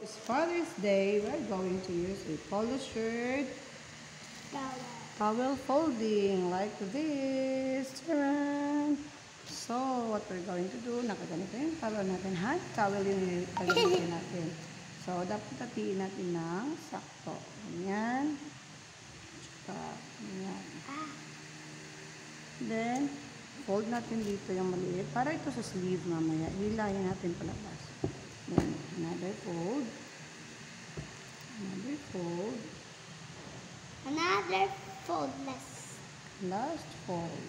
It's Father's Day. We're going to use a polo shirt towel folding like this. Taran! So, what we're going to do, nakaganito yung towel natin. Ha? Towel yung gagamitin natin. So, dapat tatiin natin ng sakto. Ganyan. Tsaka, ganyan. Then, fold natin dito yung maliit. Para ito sa sleeve mamaya. Hilayin natin palabas. Then, another fold. Another fold. Another fold. Last fold.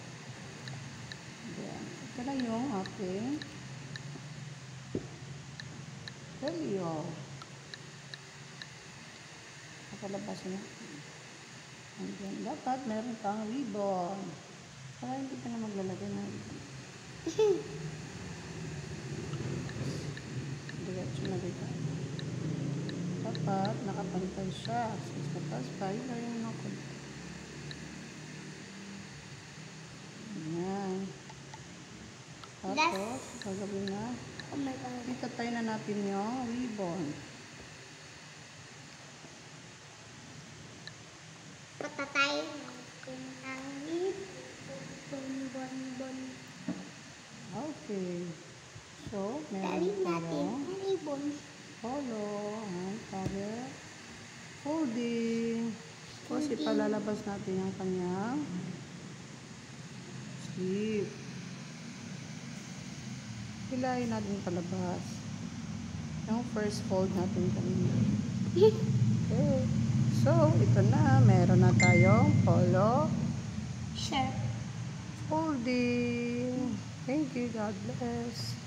Then, ito na yung ating folio. Napalabas natin. And then, dapat meron pang ribbon. Para hindi ka na maglalagay ng ribbon. Diretso na dito. Dapat nakapantay siya. Since mataas pa, ilayin mo ng konti. Ayan. Tapos, gagawin na. Oh my God. Itatay na natin yung ribbon. Patatay natin ang ribbon. Okay. So, Tayin meron natin tayong ang ribbon. polo. Ayan, towel. Folding. Tapos, Folding. ipalalabas natin yung kanyang sleeve. Hilayin natin palabas. Yung first fold natin kanina. Okay. So, ito na. Meron na tayong polo Sure. folding. Thank you. God bless.